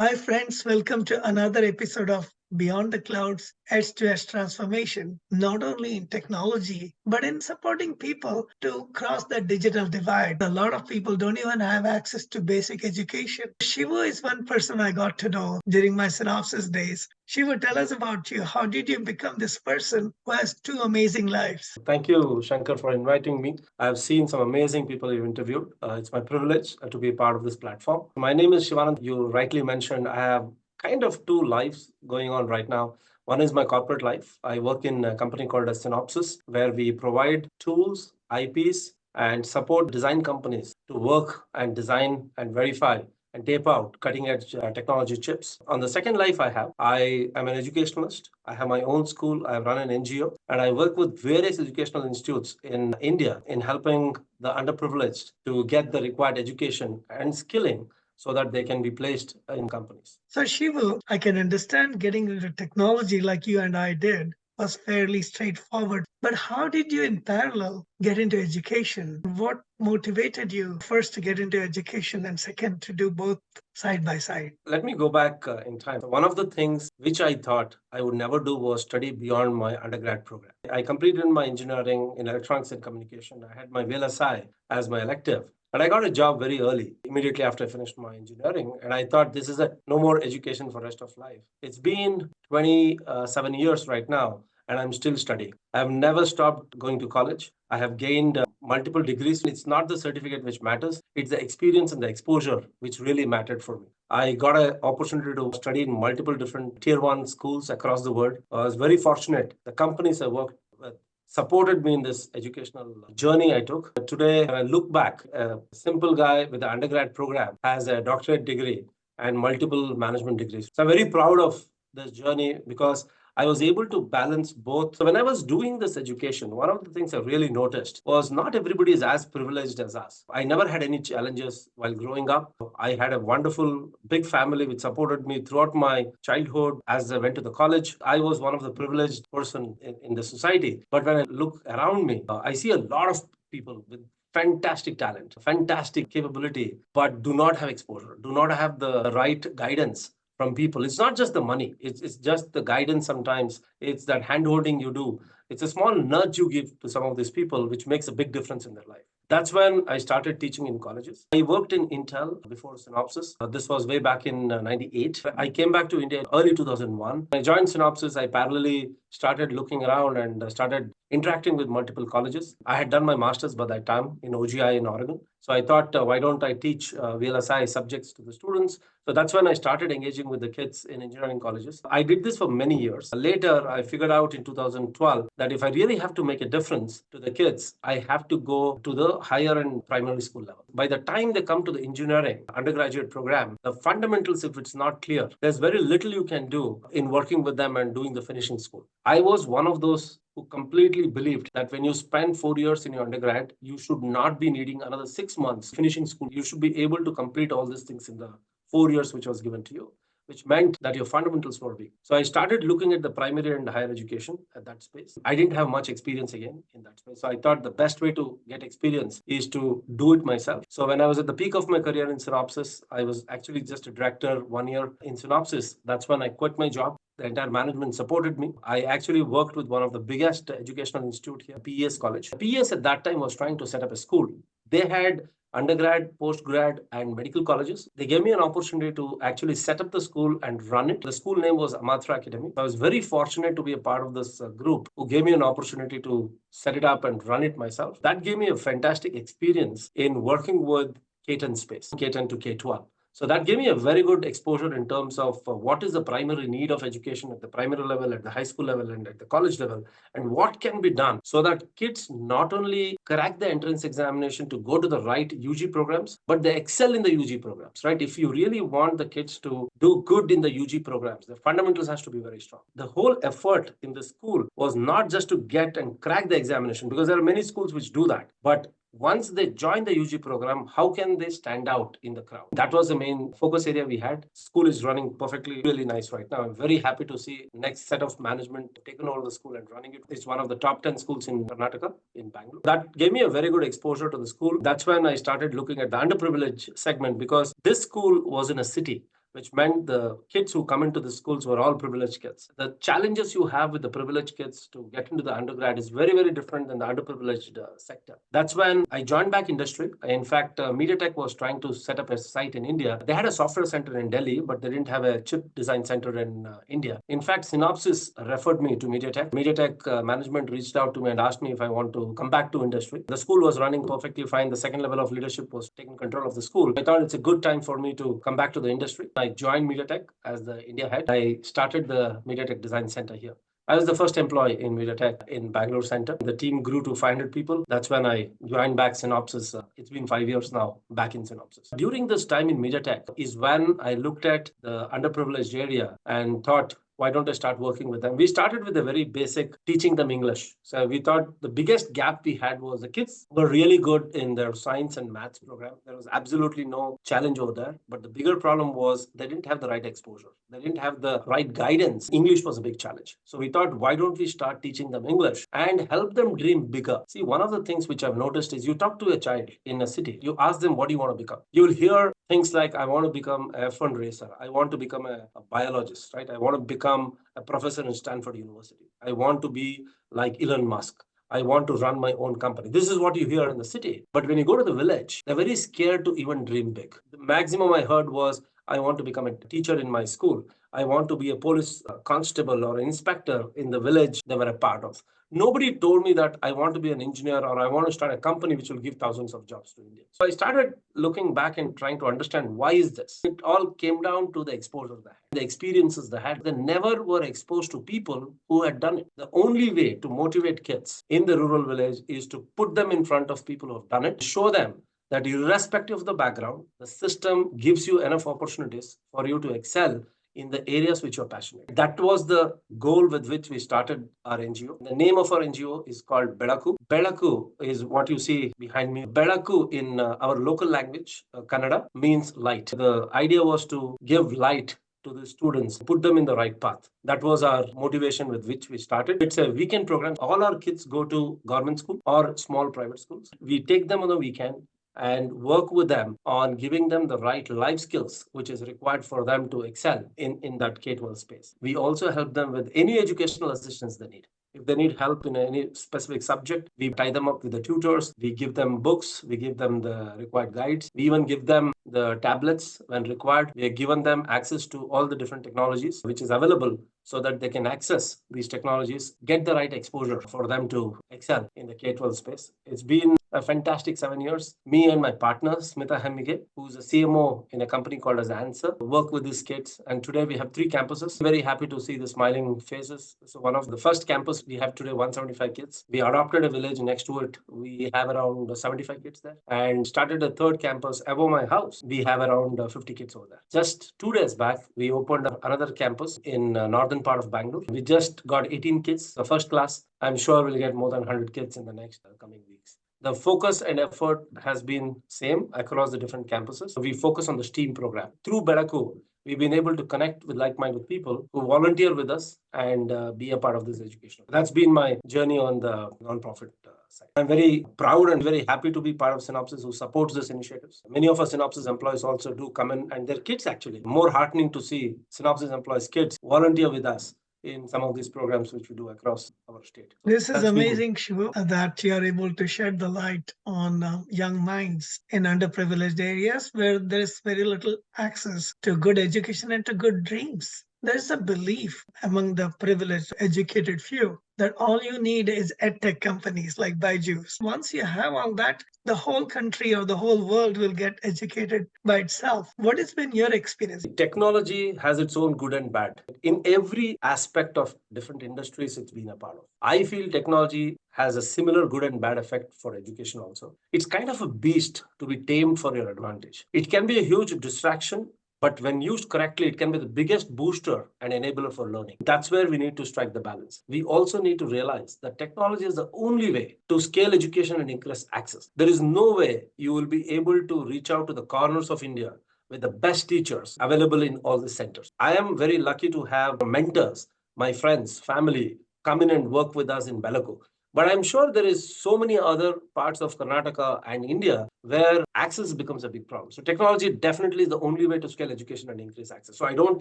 Hi, friends. Welcome to another episode of Beyond the Clouds Edge to Edge Transformation, not only in technology, but in supporting people to cross the digital divide. A lot of people don't even have access to basic education. Shivoo is one person I got to know during my Synopsys days. Shivoo, tell us about you. How did you become this person who has two amazing lives? Thank you, Shankar, for inviting me. I've seen some amazing people you've interviewed. It's my privilege to be a part of this platform. My name is Shivananda. You rightly mentioned I have kind of two lives going on right now. One is my corporate life. I work in a company called as Synopsys, where we provide tools, IPs, and support design companies to work and design and verify and tape out cutting edge technology chips. On the second life I am an educationalist. I have my own school. I run an NGO and I work with various educational institutes in India in helping the underprivileged to get the required education and skilling so that they can be placed in companies. So, Shivu, I can understand getting into technology like you and I did was fairly straightforward. But how did you, in parallel, get into education? What motivated you first to get into education and second to do both side by side? Let me go back in time. One of the things which I thought I would never do was study beyond my undergrad program. I completed my engineering in electronics and communication. I had my VLSI as my elective. And I got a job very early, immediately after I finished my engineering. And I thought this is no more education for rest of life. It's been 27 years right now, and I'm still studying. I've never stopped going to college. I have gained multiple degrees. It's not the certificate which matters, it's the experience and the exposure which really mattered for me. I got an opportunity to study in multiple different tier one schools across the world. I was very fortunate. The companies I worked with supported me in this educational journey I took. Today, when I look back, a simple guy with an undergrad program has a doctorate degree and multiple management degrees. So I'm very proud of this journey because I was able to balance both. So when I was doing this education, one of the things I really noticed was not everybody is as privileged as us. I never had any challenges while growing up. I had a wonderful big family which supported me throughout my childhood. As I went to the college, I was one of the privileged person in the society. But when I look around me, I see a lot of people with fantastic talent, fantastic capability, but do not have exposure, do not have the right guidance from people. It's not just the money, it's just the guidance sometimes. It's that hand holding you do. It's a small nudge you give to some of these people, which makes a big difference in their life. That's when I started teaching in colleges. I worked in Intel before Synopsys. This was way back in 98. I came back to India in early 2001. When I joined Synopsys, I parallelly started looking around and started interacting with multiple colleges. I had done my master's by that time in OGI in Oregon. So I thought, why don't I teach VLSI subjects to the students? So that's when I started engaging with the kids in engineering colleges. I did this for many years. Later, I figured out in 2012 that if I really have to make a difference to the kids, I have to go to the higher and primary school level. By the time they come to the engineering undergraduate program, the fundamentals, if it's not clear, there's very little you can do in working with them and doing the finishing school. I was one of those who completely believed that when you spend 4 years in your undergrad, you should not be needing another 6 months finishing school. You should be able to complete all these things in the 4 years which was given to you, which meant that your fundamentals were weak. So I started looking at the primary and higher education at that space. I didn't have much experience again in that space. So I thought the best way to get experience is to do it myself. So when I was at the peak of my career in Synopsys, I was actually just a director 1 year in Synopsys. That's when I quit my job. The entire management supported me. I actually worked with one of the biggest educational institute here, PES College. PES at that time was trying to set up a school. They had undergrad, postgrad, and medical colleges. They gave me an opportunity to actually set up the school and run it. The school name was Amatra Academy. I was very fortunate to be a part of this group who gave me an opportunity to set it up and run it myself. That gave me a fantastic experience in working with K-10 space, K-10 to K-12. So that gave me a very good exposure in terms of what is the primary need of education at the primary level, at the high school level, and at the college level, and what can be done so that kids not only crack the entrance examination to go to the right UG programs, but they excel in the UG programs, right? If you really want the kids to do good in the UG programs, the fundamentals has to be very strong. The whole effort in the school was not just to get and crack the examination, because there are many schools which do that, but once they join the UG program, how can they stand out in the crowd? That was the main focus area we had. School is running perfectly, really nice right now. I'm very happy to see next set of management taken over the school and running it. It's one of the top 10 schools in Karnataka, in Bangalore. That gave me a very good exposure to the school. That's when I started looking at the underprivileged segment, because this school was in a city, which meant the kids who come into the schools were all privileged kids. The challenges you have with the privileged kids to get into the undergrad is very, very different than the underprivileged sector. That's when I joined back industry. In fact, MediaTek was trying to set up a site in India. They had a software center in Delhi, but they didn't have a chip design center in India. In fact, Synopsys referred me to MediaTek. MediaTek management reached out to me and asked me if I want to come back to industry. The school was running perfectly fine. The second level of leadership was taking control of the school. I thought it's a good time for me to come back to the industry. I joined MediaTek as the India head. I started the MediaTek Design Center here. I was the first employee in MediaTek in Bangalore Center. The team grew to 500 people. That's when I joined back Synopsys. It's been 5 years now back in Synopsys. During this time in MediaTek is when I looked at the underprivileged area and thought, why don't I start working with them? We started with a very basic teaching them English. So we thought the biggest gap we had was the kids were really good in their science and maths program. There was absolutely no challenge over there. But the bigger problem was they didn't have the right exposure. They didn't have the right guidance. English was a big challenge. So we thought, why don't we start teaching them English and help them dream bigger? See, one of the things which I've noticed is you talk to a child in a city, you ask them, what do you want to become? You'll hear things like, I want to become a F1 racer. I want to become a biologist, right? I want to become a professor in Stanford University. I want to be like Elon Musk. I want to run my own company. This is what you hear in the city. But when you go to the village, they're very scared to even dream big. The maximum I heard was, I want to become a teacher in my school. I want to be a police constable or inspector in the village they were a part of. Nobody told me that I want to be an engineer or I want to start a company which will give thousands of jobs to India. So I started looking back and trying to understand, why is this? It all came down to the exposure they had, the experiences they had. They never were exposed to people who had done it. The only way to motivate kids in the rural village is to put them in front of people who have done it, show them that irrespective of the background, the system gives you enough opportunities for you to excel in the areas which you're passionate. That was the goal with which we started our NGO. The name of our NGO is called Belakoo. Belakoo is what you see behind me. Belakoo in our local language, Kannada, means light. The idea was to give light to the students, put them in the right path. That was our motivation with which we started. It's a weekend program. All our kids go to government school or small private schools. We take them on the weekend and work with them on giving them the right life skills, which is required for them to excel in that K-12 space. We also help them with any educational assistance they need. If they need help in any specific subject, we tie them up with the tutors. We give them books. We give them the required guides. We even give them the tablets when required. We have given them access to all the different technologies which is available so that they can access these technologies, get the right exposure for them to excel in the K-12 space. It's been a fantastic 7 years. Me and my partner, Smita Hemmige, who's a CMO in a company called as Answer, work with these kids. And today we have 3 campuses. Very happy to see the smiling faces. So one of the first campus, we have today 175 kids. We adopted a village next to it. We have around 75 kids there. And started a third campus above my house. We have around 50 kids over there. Just 2 days back, we opened another campus in northern part of Bangalore. We just got 18 kids, the first class. I'm sure we'll get more than 100 kids in the next coming weeks. The focus and effort has been same across the different campuses. We focus on the STEAM program. Through Belakoo, we've been able to connect with like-minded people who volunteer with us and be a part of this education. That's been my journey on the nonprofit side. I'm very proud and very happy to be part of Synopsys who supports this initiatives. Many of our Synopsys employees also do come in, and their kids actually. More heartening to see Synopsys employees' kids volunteer with us in some of these programs which we do across our state. This is amazing, Shivu, that you are able to shed the light on young minds in underprivileged areas where there is very little access to good education and to good dreams. There is a belief among the privileged, educated few that all you need is edtech companies like Byju's. Once you have all that, the whole country or the whole world will get educated by itself. What has been your experience? Technology has its own good and bad. In every aspect of different industries it's been a part of. I feel technology has a similar good and bad effect for education also. It's kind of a beast to be tamed for your advantage. It can be a huge distraction, But when used correctly, it can be the biggest booster and enabler for learning. That's where we need to strike the balance. We also need to realize that technology is the only way to scale education and increase access. There is no way you will be able to reach out to the corners of India with the best teachers available in all the centers. I am very lucky to have mentors, my friends, family, come in and work with us in Belakoo. But I'm sure there is so many other parts of Karnataka and India where access becomes a big problem. So technology definitely is the only way to scale education and increase access. So I don't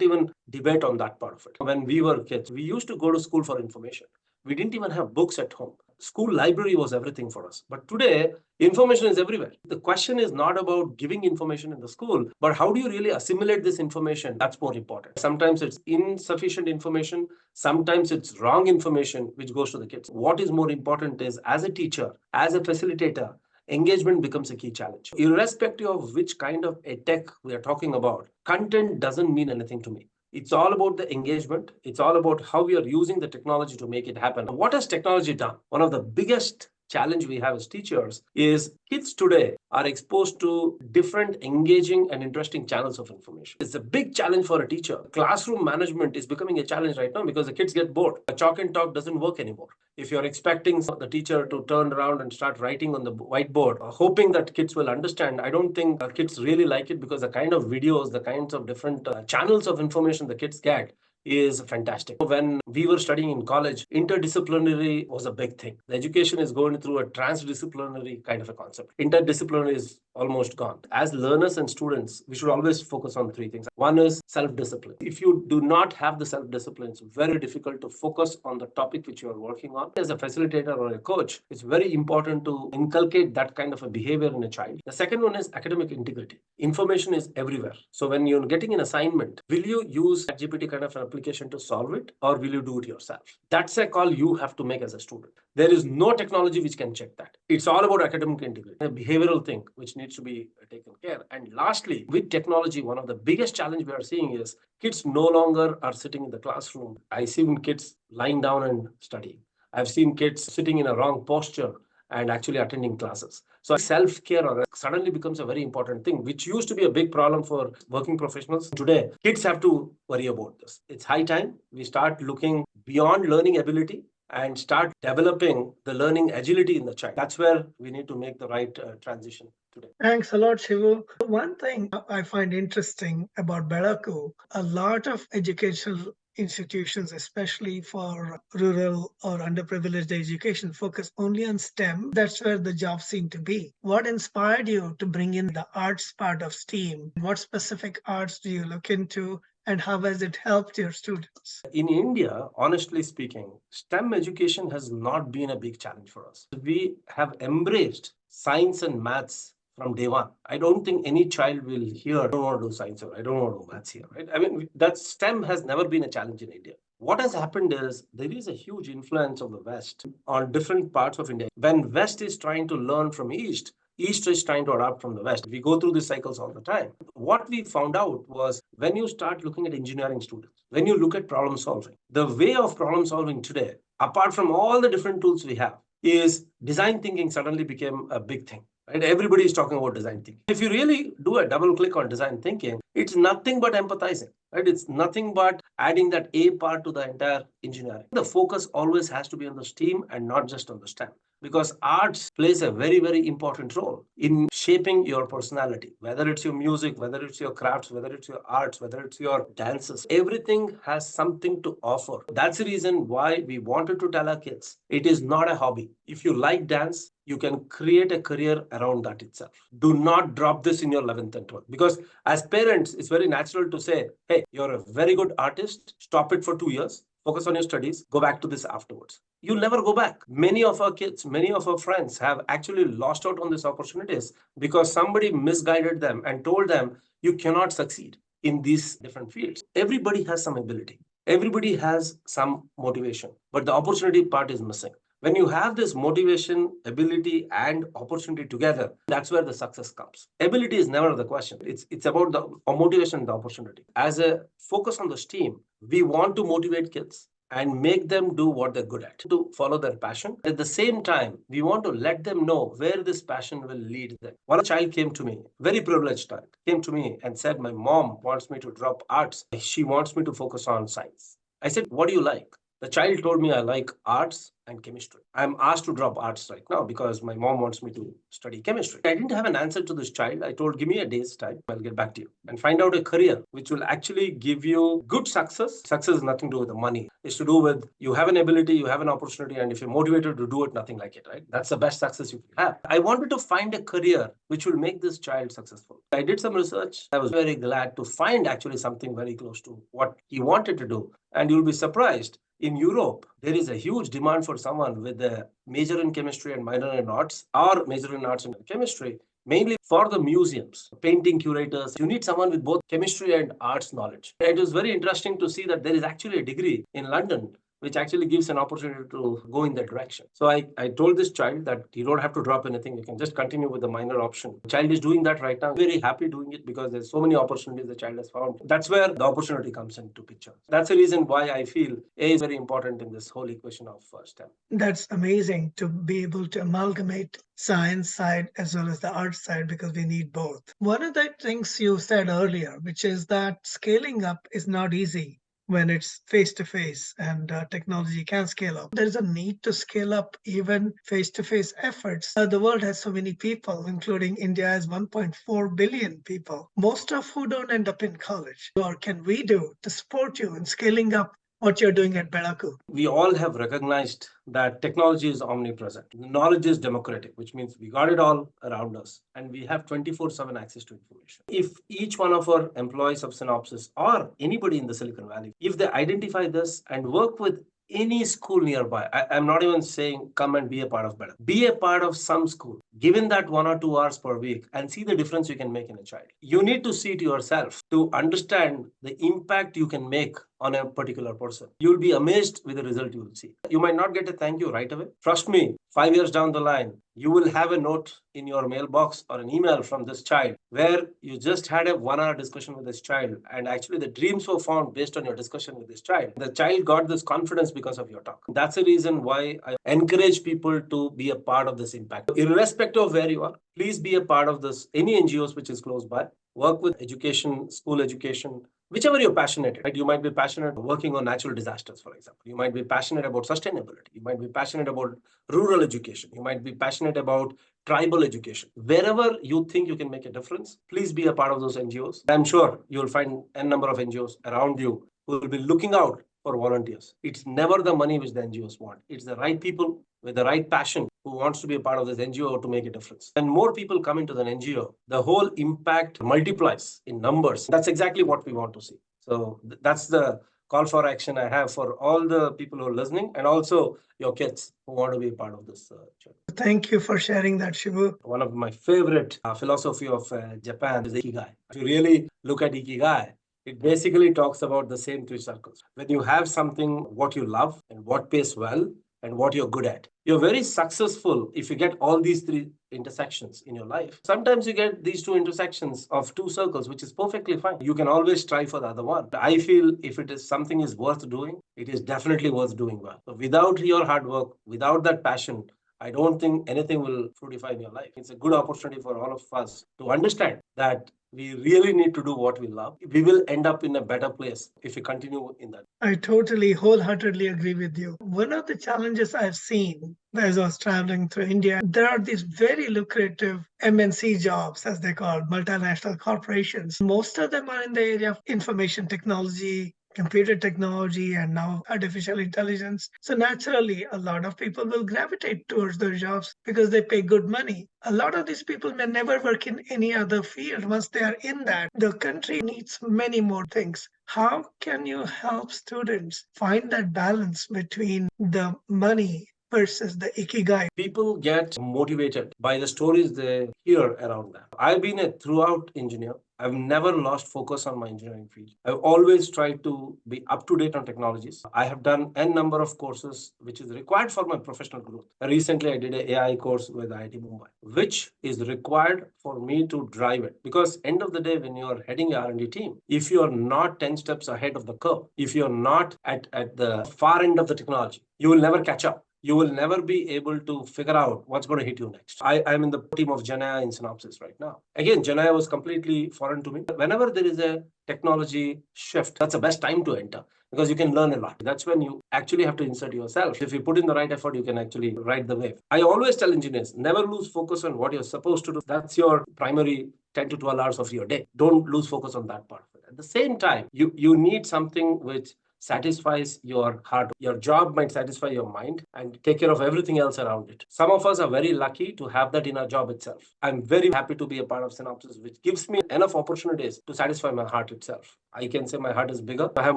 even debate on that part of it. When we were kids, we used to go to school for information. We didn't even have books at home. School library was everything for us. But today, information is everywhere. The question is not about giving information in the school, but how do you really assimilate this information? That's more important. Sometimes it's insufficient information. Sometimes it's wrong information which goes to the kids. What is more important is, as a teacher, as a facilitator, engagement becomes a key challenge. Irrespective of which kind of a tech we are talking about, content doesn't mean anything to me. It's all about the engagement. It's all about how we are using the technology to make it happen. What has technology done? One of the biggest challenge we have as teachers is kids today are exposed to different engaging and interesting channels of information. It's a big challenge for a teacher. Classroom management is becoming a challenge right now because the kids get bored. A chalk and talk doesn't work anymore. If you're expecting the teacher to turn around and start writing on the whiteboard, hoping that kids will understand, I don't think kids really like it, because the kind of videos, the kinds of different channels of information the kids get is fantastic. When we were studying in college, interdisciplinary was a big thing. The education is going through a transdisciplinary kind of a concept. Interdisciplinary is almost gone. As learners and students, we should always focus on three things. One is self-discipline. If you do not have the self-discipline, it's very difficult to focus on the topic which you are working on. As a facilitator or a coach, it's very important to inculcate that kind of a behavior in a child. The second one is academic integrity. Information is everywhere. So when you're getting an assignment, will you use ChatGPT kind of an application to solve it, or will you do it yourself? That's a call you have to make as a student. There is no technology which can check that. It's all about academic integrity, a behavioral thing which needs to be taken care. And lastly, with technology, one of the biggest challenge we are seeing is kids no longer are sitting in the classroom. I see kids lying down and studying. I've seen kids sitting in a wrong posture and actually attending classes. So self-care suddenly becomes a very important thing, which used to be a big problem for working professionals. Today, kids have to worry about this. It's high time we start looking beyond learning ability and start developing the learning agility in the child. That's where we need to make the right transition today. Thanks a lot, Shivu. One thing I find interesting about Belakoo, a lot of educational institutions, especially for rural or underprivileged education, focus only on STEM. That's where the jobs seem to be. What inspired you to bring in the arts part of STEAM? What specific arts do you look into? And how has it helped your students? In India, honestly speaking, STEM education has not been a big challenge for us. We have embraced science and maths from day one. I don't think any child will hear, I don't want to do science or I don't want to do maths here, right? I mean, that STEM has never been a challenge in India. What has happened is there is a huge influence of the West on different parts of India. When West is trying to learn from East is trying to adapt from the West. We go through these cycles all the time. What we found out was when you start looking at engineering students, when you look at problem solving, the way of problem solving today, apart from all the different tools we have, is design thinking suddenly became a big thing. Right? Everybody is talking about design thinking. If you really do a double click on design thinking, it's nothing but empathizing. Right? It's nothing but adding that A part to the entire engineering. The focus always has to be on the STEAM and not just on the STEM, because arts plays a very, very important role in shaping your personality, whether it's your music, whether it's your crafts, whether it's your arts, whether it's your dances. Everything has something to offer. That's the reason why we wanted to tell our kids, it is not a hobby. If you like dance, you can create a career around that itself. Do not drop this in your 11th and 12th, because as parents, it's very natural to say, hey, you're a very good artist, stop it for 2 years, focus on your studies, go back to this afterwards. You'll never go back. Many of our kids, many of our friends have actually lost out on these opportunities because somebody misguided them and told them you cannot succeed in these different fields. Everybody has some ability. Everybody has some motivation, but the opportunity part is missing. When you have this motivation, ability, and opportunity together, that's where the success comes. Ability is never the question. It's about the motivation and the opportunity. As a focus on the STEAM, we want to motivate kids. and make them do what they're good at, to follow their passion. At the same time, we want to let them know where this passion will lead them. One child came to me, very privileged child, came to me and said, my mom wants me to drop arts. She wants me to focus on science. I said, what do you like? The child told me, I like arts and chemistry. I'm asked to drop arts right now because my mom wants me to study chemistry. I didn't have an answer to this child. I told, give me a day's time. I'll get back to you and find out a career which will actually give you good success. Success is nothing to do with the money. It's to do with you have an ability, you have an opportunity, and if you're motivated to do it, nothing like it, right? That's the best success you can have. I wanted to find a career which will make this child successful. I did some research. I was very glad to find actually something very close to what he wanted to do. And you'll be surprised. In Europe, there is a huge demand for someone with a major in chemistry and minor in arts, or major in arts and chemistry, mainly for the museums, painting curators. You need someone with both chemistry and arts knowledge. It was very interesting to see that there is actually a degree in London which actually gives an opportunity to go in that direction. So I told this child that you don't have to drop anything. You can just continue with the minor option. The child is doing that right now. Very happy doing it because there's so many opportunities the child has found. That's where the opportunity comes into picture. That's the reason why I feel A is very important in this whole equation of STEM. That's amazing to be able to amalgamate science side as well as the art side because we need both. One of the things you said earlier, which is that scaling up is not easy when it's face to face and technology can scale up. There's a need to scale up even face to face efforts. The world has so many people, including India has 1.4 billion people, most of who don't end up in college. What can we do to support you in scaling up what you're doing at Belakoo? We all have recognized that technology is omnipresent. Knowledge is democratic, which means we got it all around us and we have 24/7 access to information. If each one of our employees of Synopsys or anybody in the Silicon Valley, if they identify this and work with any school nearby, I'm not even saying come and be a part of Belakoo. Be a part of some school, given that 1 or 2 hours per week, and see the difference you can make in a child. You need to see it yourself to understand the impact you can make on a particular person. You'll be amazed with the result you will see. You might not get a thank you right away. Trust me, 5 years down the line, you will have a note in your mailbox or an email from this child where you just had a 1 hour discussion with this child and actually the dreams were found based on your discussion with this child. The child got this confidence because of your talk. That's the reason why I encourage people to be a part of this impact. Irrespective of where you are, please be a part of this. Any NGOs which is close by, work with education, school education, whichever you're passionate, right? You might be passionate working on natural disasters, for example. You might be passionate about sustainability. You might be passionate about rural education. You might be passionate about tribal education. Wherever you think you can make a difference, please be a part of those NGOs. I'm sure you'll find a number of NGOs around you who will be looking out for volunteers. It's never the money which the NGOs want. It's the right people with the right passion who wants to be a part of this NGO to make a difference. When more people come into the NGO, the whole impact multiplies in numbers. That's exactly what we want to see. So that's the call for action I have for all the people who are listening and also your kids who want to be a part of this journey. Thank you for sharing that, Shivoo. One of my favorite philosophy of Japan is Ikigai. If you really look at Ikigai, it basically talks about the same 3 circles. When you have something, what you love and what pays well and what you're good at, you're very successful if you get all these 3 intersections in your life. Sometimes you get these 2 intersections of 2 circles, which is perfectly fine. You can always strive for the other one. I feel if it is something is worth doing, it is definitely worth doing well. So without your hard work, without that passion, I don't think anything will fructify in your life. It's a good opportunity for all of us to understand that we really need to do what we love. We will end up in a better place if we continue in that. I totally, wholeheartedly agree with you. One of the challenges I've seen as I was traveling through India, there are these very lucrative MNC jobs, as they call multinational corporations. Most of them are in the area of information technology, computer technology, and now artificial intelligence. So naturally, a lot of people will gravitate towards those jobs because they pay good money. A lot of these people may never work in any other field once they are in that. The country needs many more things. How can you help students find that balance between the money versus the ikigai? People get motivated by the stories they hear around them. I've been a throughout engineer. I've never lost focus on my engineering field. I've always tried to be up to date on technologies. I have done n number of courses which is required for my professional growth. Recently, I did an AI course with IIT Mumbai, which is required for me to drive it. Because end of the day, when you are heading your R&D team, if you are not 10 steps ahead of the curve, if you're not at the far end of the technology, you will never catch up. You will never be able to figure out what's going to hit you next. I'm in the team of GenAI in Synopsys right now. Again, GenAI was completely foreign to me. Whenever there is a technology shift, that's the best time to enter because you can learn a lot. That's when you actually have to insert yourself. If you put in the right effort, you can actually ride the wave. I always tell engineers, never lose focus on what you're supposed to do. That's your primary 10 to 12 hours of your day. Don't lose focus on that part of it. At the same time, you need something which satisfies your heart. Your job might satisfy your mind and take care of everything else around it. Some of us are very lucky to have that in our job itself. I'm very happy to be a part of Synopsys, which gives me enough opportunities to satisfy my heart itself. I can say my heart is bigger. I have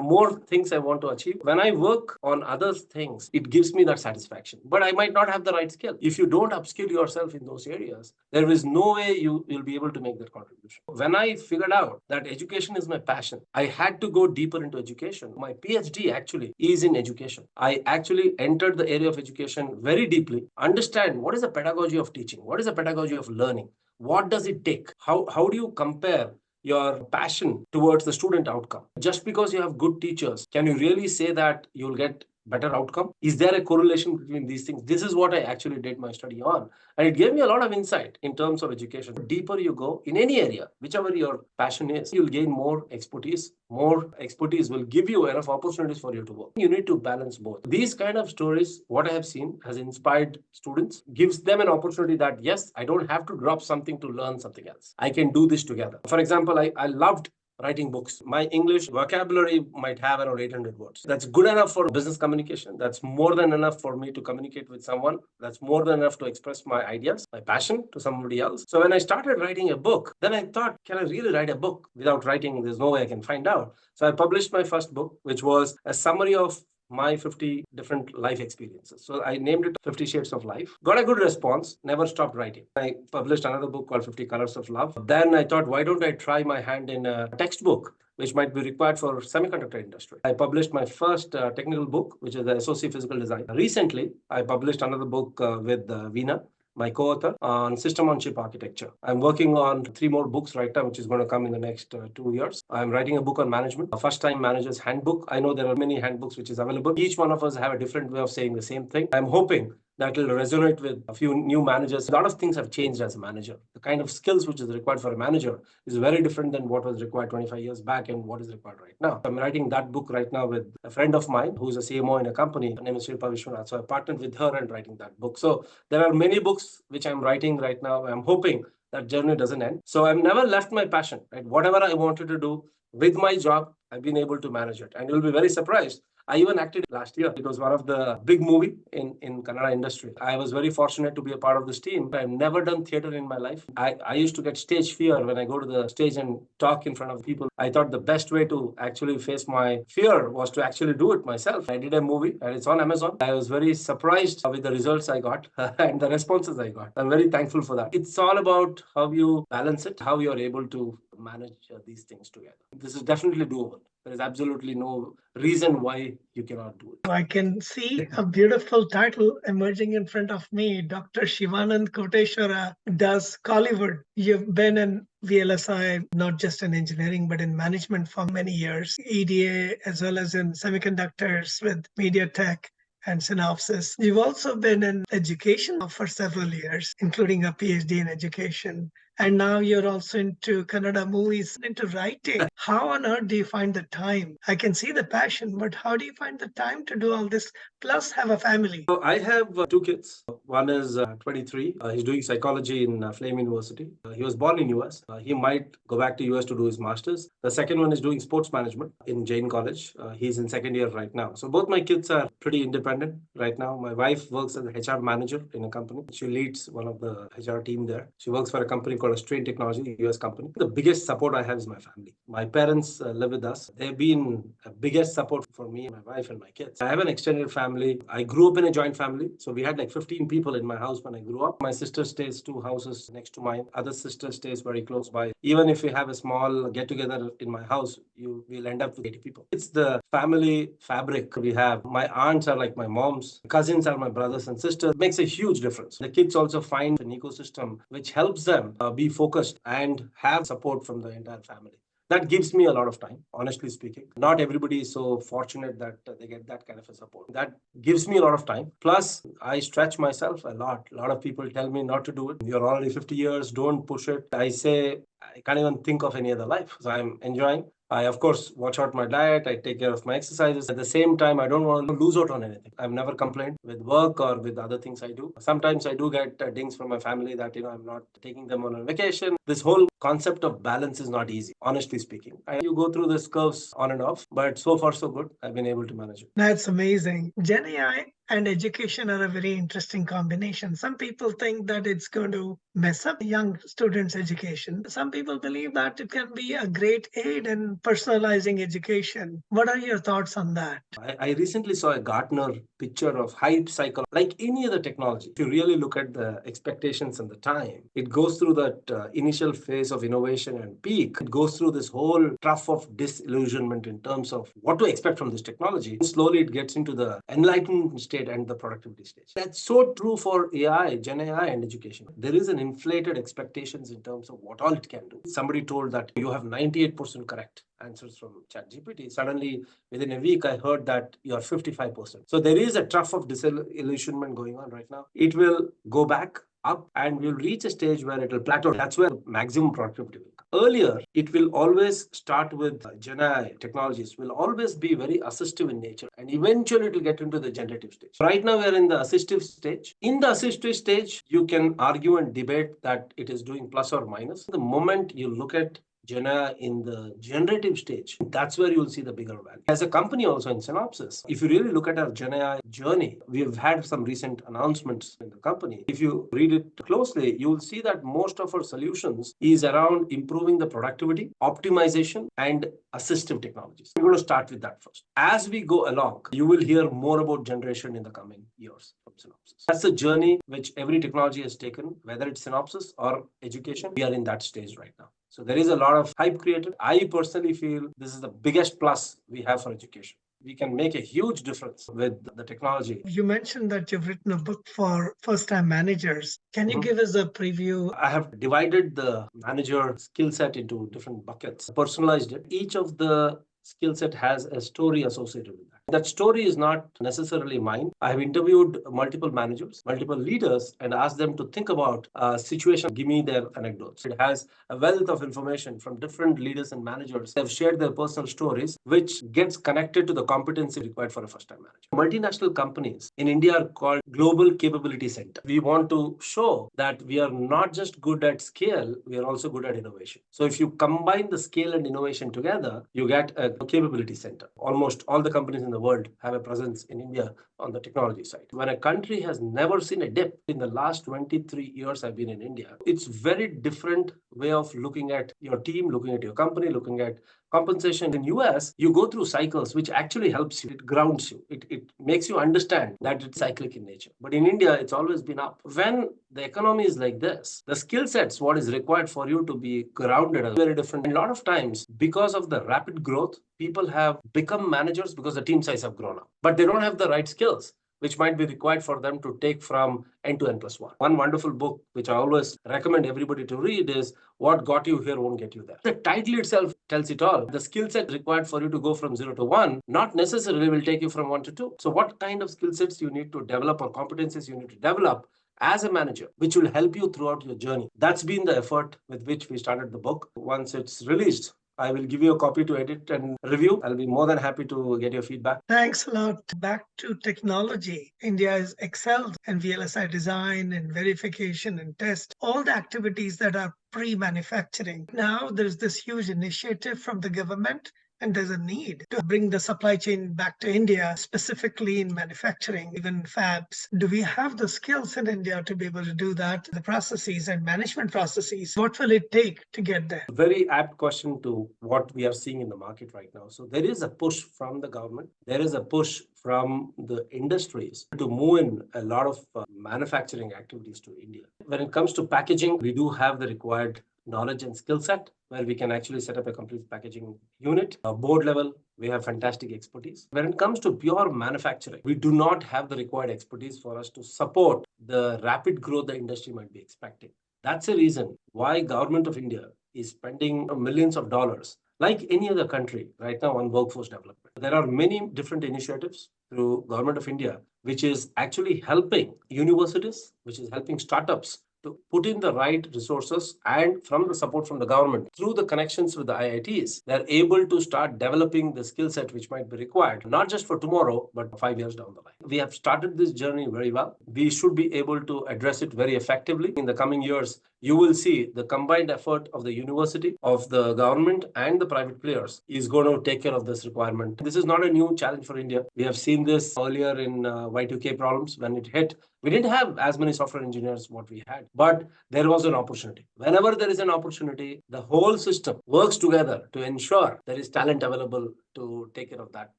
more things I want to achieve. When I work on other things, it gives me that satisfaction. But I might not have the right skill. If you don't upskill yourself in those areas, there is no way you will be able to make that contribution. When I figured out that education is my passion, I had to go deeper into education. My PhD actually is in education. I actually entered the area of education very deeply, understand what is the pedagogy of teaching, what is the pedagogy of learning, what does it take, how do you compare your passion towards the student outcome. Just because you have good teachers, can you really say that you'll get better outcome? Is there a correlation between these things? This is what I actually did my study on. And it gave me a lot of insight in terms of education. The deeper you go in any area, whichever your passion is, you'll gain more expertise. More expertise will give you enough opportunities for you to work. You need to balance both. These kind of stories, what I have seen, has inspired students, gives them an opportunity that, yes, I don't have to drop something to learn something else. I can do this together. For example, I loved writing books. My English vocabulary might have around 800 words. That's good enough for business communication. That's more than enough for me to communicate with someone. That's more than enough to express my ideas, my passion to somebody else. So when I started writing a book, then I thought, can I really write a book without writing? There's no way I can find out. So I published my first book, which was a summary of my 50 different life experiences. So I named it 50 Shades of Life. Got a good response, never stopped writing. I published another book called 50 Colors of Love. Then I thought, why don't I try my hand in a textbook, which might be required for semiconductor industry. I published my first technical book, which is the SOC Physical Design. Recently, I published another book with Veena, my co-author, on system on chip architecture. I'm working on 3 more books right now, which is going to come in the next 2 years. I'm writing a book on management, a first-time manager's handbook. I know there are many handbooks which is available. Each one of us have a different way of saying the same thing. I'm hoping that will resonate with a few new managers. A lot of things have changed as a manager. The kind of skills which is required for a manager is very different than what was required 25 years back and what is required right now. I'm writing that book right now with a friend of mine who's a CMO in a company. Her name is Shilpa Vishwanath. So I partnered with her and writing that book. So there are many books which I'm writing right now. I'm hoping that journey doesn't end. So I've never left my passion. Right? Whatever I wanted to do with my job, I've been able to manage it. And you'll be very surprised. I even acted last year. It was one of the big movie in Kannada industry. I was very fortunate to be a part of this team. I've never done theater in my life. I used to get stage fear when I go to the stage and talk in front of people. I thought the best way to actually face my fear was to actually do it myself. I did a movie and it's on Amazon. I was very surprised with the results I got and the responses I got. I'm very thankful for that. It's all about how you balance it, how you're able to manage these things together. This is definitely doable. There is absolutely no reason why you cannot do it. I can see a beautiful title emerging in front of me. Dr. Shivoo Koteshwar does Collywood. You've been in VLSI, not just in engineering, but in management for many years, EDA, as well as in semiconductors with MediaTek and Synopsys. You've also been in education for several years, including a PhD in education. And now you're also into Kannada movies, into writing. How on earth do you find the time? I can see the passion, but how do you find the time to do all this, plus have a family? So I have 2 kids. One is 23. He's doing psychology in Flame University. He was born in US. He might go back to US to do his master's. The second one is doing sports management in Jain College. He's in second year right now. So both my kids are pretty independent right now. My wife works as a HR manager in a company. She leads one of the HR team there. She works for a company called for a strain technology, US company. The biggest support I have is my family. My parents live with us. They've been a biggest support for me, my wife, and my kids. I have an extended family. I grew up in a joint family. So we had like 15 people in my house when I grew up. My sister stays 2 houses next to mine. Other sister stays very close by. Even if we have a small get together in my house, you will end up with 80 people. It's the family fabric we have. My aunts are like my moms. Cousins are my brothers and sisters. It makes a huge difference. The kids also find an ecosystem which helps them be focused and have support from the entire family. That gives me a lot of time, honestly speaking. Not everybody is so fortunate that they get that kind of a support. That gives me a lot of time. Plus, I stretch myself a lot. A lot of people tell me not to do it. You're already 50 years, don't push it. I say, I can't even think of any other life. So I'm enjoying. I, of course, watch out my diet. I take care of my exercises. At the same time, I don't want to lose out on anything. I've never complained with work or with other things I do. Sometimes I do get dings from my family that, I'm not taking them on a vacation. This whole concept of balance is not easy, honestly speaking. You go through this curves on and off, but so far so good. I've been able to manage it. That's amazing. Gen AI and education are a very interesting combination. Some people think that it's going to mess up young students' education. Some people believe that it can be a great aid in personalizing education. What are your thoughts on that? I recently saw a Gartner picture of hype cycle, like any other technology. If you really look at the expectations and the time, it goes through that initial phase of innovation and peak. It goes through this whole trough of disillusionment in terms of what to expect from this technology. Slowly, it gets into the enlightenment state and the productivity stage. That's so true for AI, Gen AI, and education. There is an inflated expectations in terms of what all it can do. Somebody told that you have 98% correct answers from ChatGPT. Suddenly, within a week, I heard that you are 55%. So there is a trough of disillusionment going on right now. It will go back up and we'll reach a stage where it will plateau. That's where maximum productivity will come. Earlier, it will always start with Gen AI technologies, will always be very assistive in nature, and eventually it will get into the generative stage. Right now, we are in the assistive stage. In the assistive stage, you can argue and debate that it is doing plus or minus. The moment you look at Gen AI in the generative stage, that's where you'll see the bigger value. As a company also in Synopsys, if you really look at our Gen AI journey, we've had some recent announcements in the company. If you read it closely, you'll see that most of our solutions is around improving the productivity, optimization, and assistive technologies. We're going to start with that first. As we go along, you will hear more about generation in the coming years from Synopsys. That's the journey which every technology has taken, whether it's Synopsys or education. We are in that stage right now. So there is a lot of hype created. I personally feel this is the biggest plus we have for education. We can make a huge difference with the technology. You mentioned that you've written a book for first-time managers. Can you give us a preview? I have divided the manager skill set into different buckets, personalized it. Each of the skill set has a story associated with that. That story is not necessarily mine. I have interviewed multiple managers, multiple leaders, and asked them to think about a situation, give me their anecdotes. It has a wealth of information from different leaders and managers. They have shared their personal stories, which gets connected to the competency required for a first-time manager. Multinational companies in India are called Global Capability Center. We want to show that we are not just good at scale, we are also good at innovation. So if you combine the scale and innovation together, you get a capability center. Almost all the companies in the world have a presence in India on the technology side. When a country has never seen a dip in the last 23 years I've been in India, it's very different way of looking at your team, looking at your company, looking at compensation. In US, you go through cycles, which actually helps you. It grounds you. It makes you understand that it's cyclic in nature. But in India, it's always been up. When the economy is like this, the skill sets, what is required for you to be grounded, are very different. And a lot of times, because of the rapid growth, people have become managers because the team size have grown up. But they don't have the right skills, which might be required for them to take from N to N+1. One wonderful book, which I always recommend everybody to read, is What Got You Here Won't Get You There. The title itself tells it all. The skill set required for you to go from 0 to 1, not necessarily will take you from 1 to 2. So what kind of skill sets you need to develop or competencies you need to develop as a manager, which will help you throughout your journey. That's been the effort with which we started the book. Once it's released, I will give you a copy to edit and review. I'll be more than happy to get your feedback. Thanks a lot. Back to technology. India has excelled in VLSI design and verification and test, all the activities that are pre-manufacturing. Now there's this huge initiative from the government and there's a need to bring the supply chain back to India, specifically in manufacturing, even fabs. Do we have the skills in India to be able to do that? The processes and management processes, what will it take to get there? Very apt question to what we are seeing in the market right now. So there is a push from the government. There is a push from the industries to move in a lot of manufacturing activities to India. When it comes to packaging, we do have the required knowledge and skill set where we can actually set up a complete packaging unit. Board level, we have fantastic expertise. When it comes to pure manufacturing, we do not have the required expertise for us to support the rapid growth the industry might be expecting. That's the reason why government of India is spending millions of dollars, like any other country right now, on workforce development. There are many different initiatives through government of India, which is actually helping universities, which is helping startups to put in the right resources, and from the support from the government through the connections with the IITs, they're able to start developing the skill set which might be required, not just for tomorrow, but 5 years down the line. We have started this journey very well. We should be able to address it very effectively. In the coming years, you will see the combined effort of the university, of the government, and the private players is going to take care of this requirement. This is not a new challenge for India. We have seen this earlier in Y2K problems when it hit. We didn't have as many software engineers what we had, but there was an opportunity. Whenever there is an opportunity, the whole system works together to ensure there is talent available to take care of that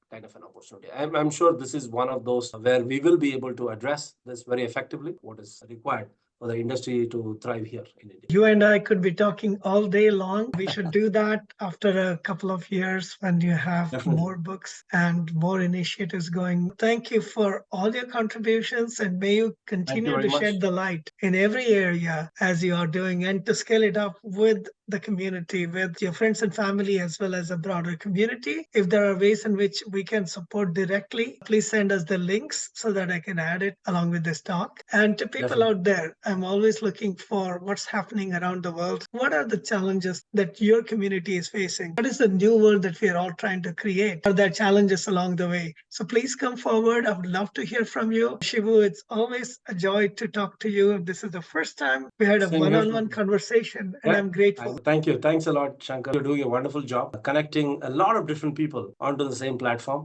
kind of an opportunity. I'm sure this is one of those where we will be able to address this very effectively, what is required for the industry to thrive here in India. You and I could be talking all day long. We should do that after a couple of years when you have Definitely. more books and more initiatives going. Thank you for all your contributions, and may you continue very to much. shed the light in every area as you are doing, and to scale it up with the community, with your friends and family, as well as a broader community. If there are ways in which we can support directly, please send us the links so that I can add it along with this talk. And to people Definitely. out there, I'm always looking for what's happening around the world. What are the challenges that your community is facing? What is the new world that we are all trying to create? Are there challenges along the way? So please come forward. I would love to hear from you. Shivoo, it's always a joy to talk to you. This is the first time we had a Same here. one-on-one conversation, and I'm grateful. Thank you. Thanks a lot, Shankar. You're doing a wonderful job connecting a lot of different people onto the same platform.